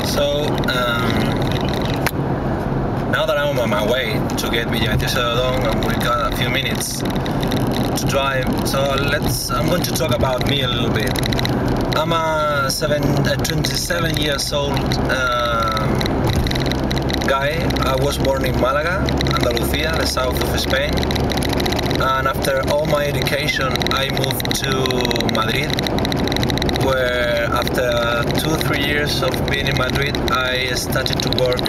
So now that I'm on my way to get Visit Villaviciosa de Odón, and we got a few minutes to drive, so I'm going to talk about me a little bit. I'm a 27 years old guy. I was born in Malaga, Andalusia, the south of Spain, and after all my education I moved to Madrid, where after 2-3 years of being in Madrid I started to work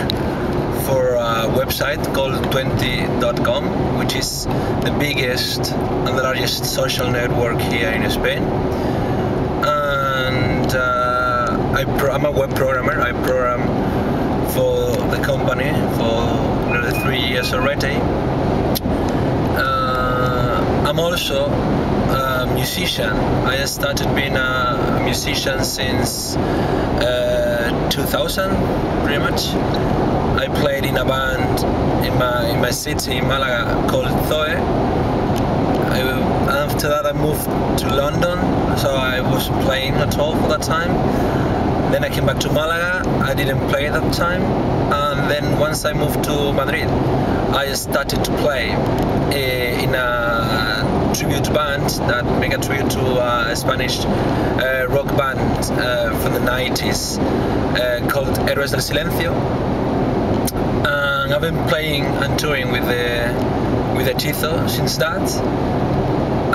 for a website called 20.com, which is the biggest and the largest social network here in Spain. And I'm a web programmer. I program for the company for nearly 3 years already. I'm also a musician. I started being a musician since 2000, pretty much. I played in a band in my city, in Malaga, called Tele. After that I moved to London, so I wasn't playing at all for that time. Then I came back to Malaga. I didn't play at that time, and then once I moved to Madrid I started to play in a tribute band that make a tribute to a Spanish rock band from the 90s called Héroes del Silencio. And I've been playing and touring with Hechizo since that.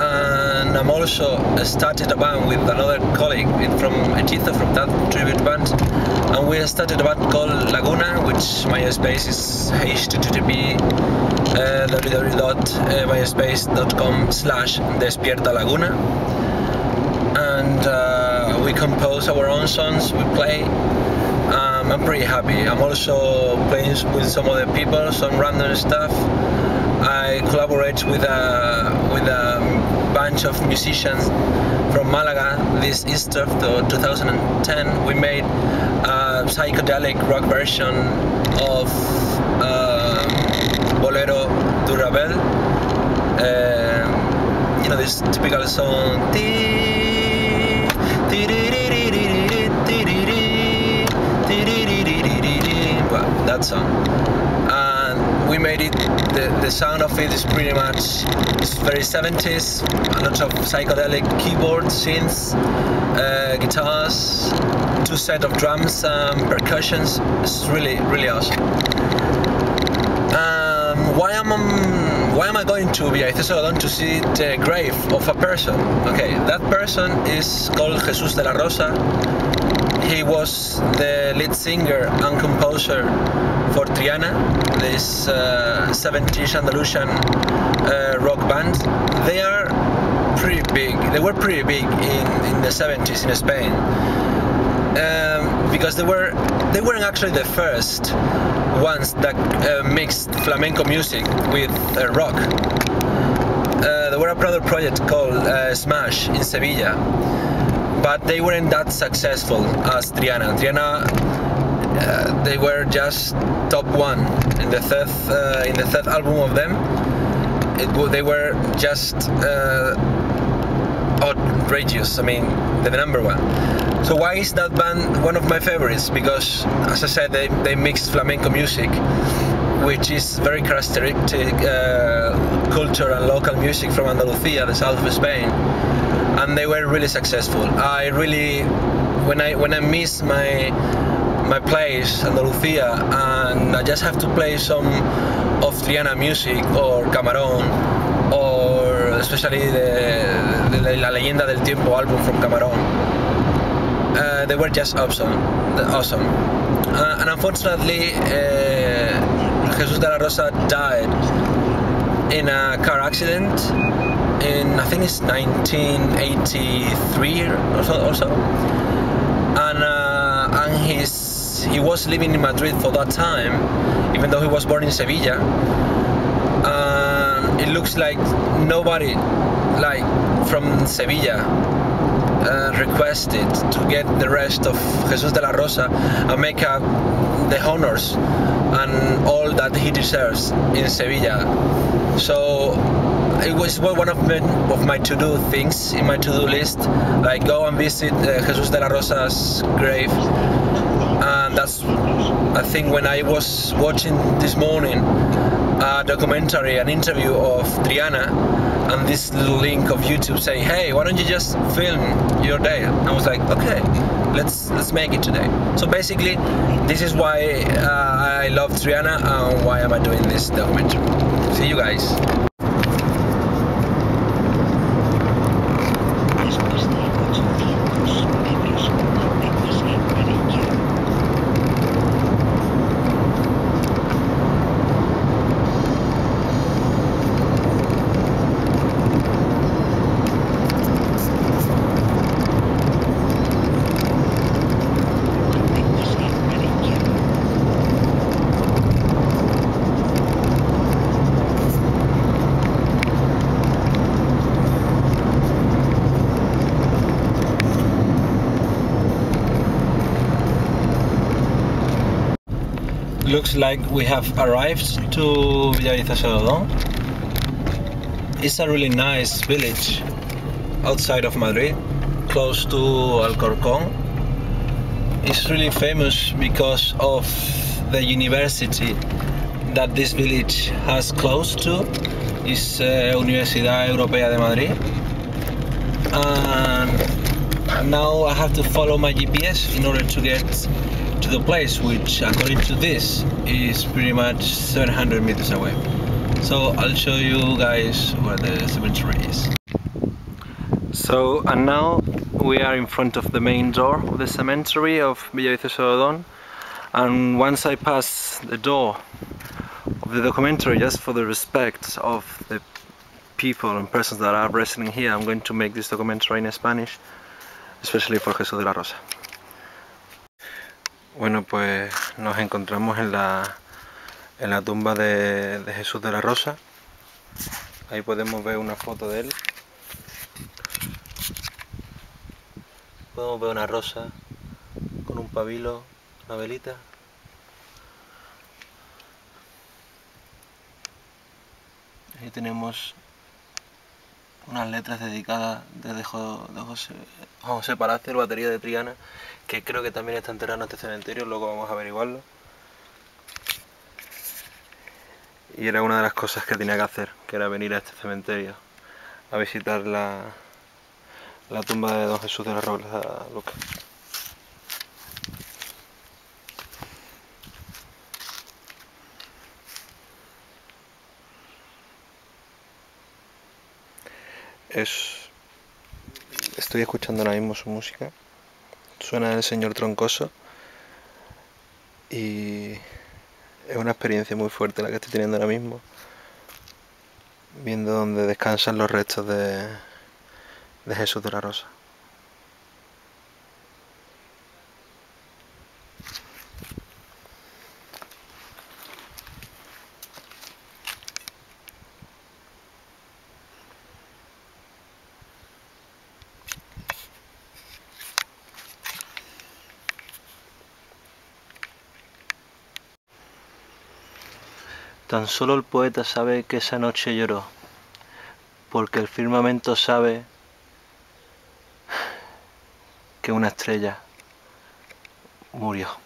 And I'm also started a band with another colleague from Hechizo, from that tribute band, and we started a band called Laguna, which MySpace is http www.myspace.com/despiertalaguna, and we compose our own songs, we play. I'm pretty happy. I'm also playing with some other people, some random stuff. I collaborate with a bunch of musicians from Malaga. This Easter of 2010, we made a psychedelic rock version of Bolero du Ravel. You know, this typical song. Well, that song. And we made it, the sound of it is pretty much, it's very 70s, a lot of psychedelic keyboards, synths, guitars, 2 sets of drums, percussions. It's really, really awesome. Why am I going to Visit Villaviciosa de Odón to see the grave of a person? Okay, that person is called Jesús de la Rosa. He was the lead singer and composer for Triana, this 70s Andalusian rock band. They are pretty big. They were pretty big in the 70s in Spain, because they weren't actually the first ones that mixed flamenco music with rock. There were another project called Smash in Sevilla, but they weren't that successful as Triana. Triana, they were just top 1 in the third album of them. They were just outrageous. I mean, the number 1. So why is that band one of my favorites? Because, as I said, they mixed flamenco music, which is very characteristic culture and local music from Andalusia, the south of Spain, and they were really successful. I really, when I miss my place, Andalusia, and I just have to play some of Triana music or Camarón, or especially the La Leyenda del Tiempo album from Camarón, they were just awesome. And unfortunately, Jesús de la Rosa died in a car accident in, I think it's 1983 or so. And he was living in Madrid for that time, even though he was born in Sevilla. And it looks like nobody from Sevilla requested to get the rest of Jesús de la Rosa and make the honors and all that he deserves in Sevilla. So it was one of my to-do things in my to-do list, like go and visit Jesús de la Rosa's grave, and that's, I think, when I was watching this morning a documentary, an interview of Triana, and this little link of YouTube saying, hey, why don't you just film your day? I was like, okay, let's make it today. So basically, this is why I love Triana and why am I doing this documentary. See you guys. Looks like we have arrived to Villaviciosa de Odón. It's a really nice village outside of Madrid, close to Alcorcón. It's really famous because of the university that this village has close to. It's Universidad Europea de Madrid. And now I have to follow my GPS in order to get to the place, which according to this is pretty much 700 meters away. So I'll show you guys where the cemetery is. So, and now we are in front of the main door of the cemetery of Villaviciosa de Odón, and once I pass the door of the documentary, just for the respect of the people and persons that are residing here, I'm going to make this documentary in Spanish, especially for Jesús de la Rosa. Bueno, pues nos encontramos en la tumba de Jesús de la Rosa. Ahí podemos ver una foto de él. Podemos ver una rosa con un pabilo, una velita. Ahí tenemos unas letras dedicadas de José Palacios, el batería de Triana, que creo que también está enterrado en este cementerio, luego vamos a averiguarlo. Y era una de las cosas que tenía que hacer, que era venir a este cementerio a visitar la tumba de don Jesús de la Rosa. Estoy escuchando ahora mismo su música, suena el señor Troncoso y es una experiencia muy fuerte la que estoy teniendo ahora mismo, viendo donde descansan los restos de Jesús de la Rosa. Tan solo el poeta sabe que esa noche lloró, porque el firmamento sabe que una estrella murió.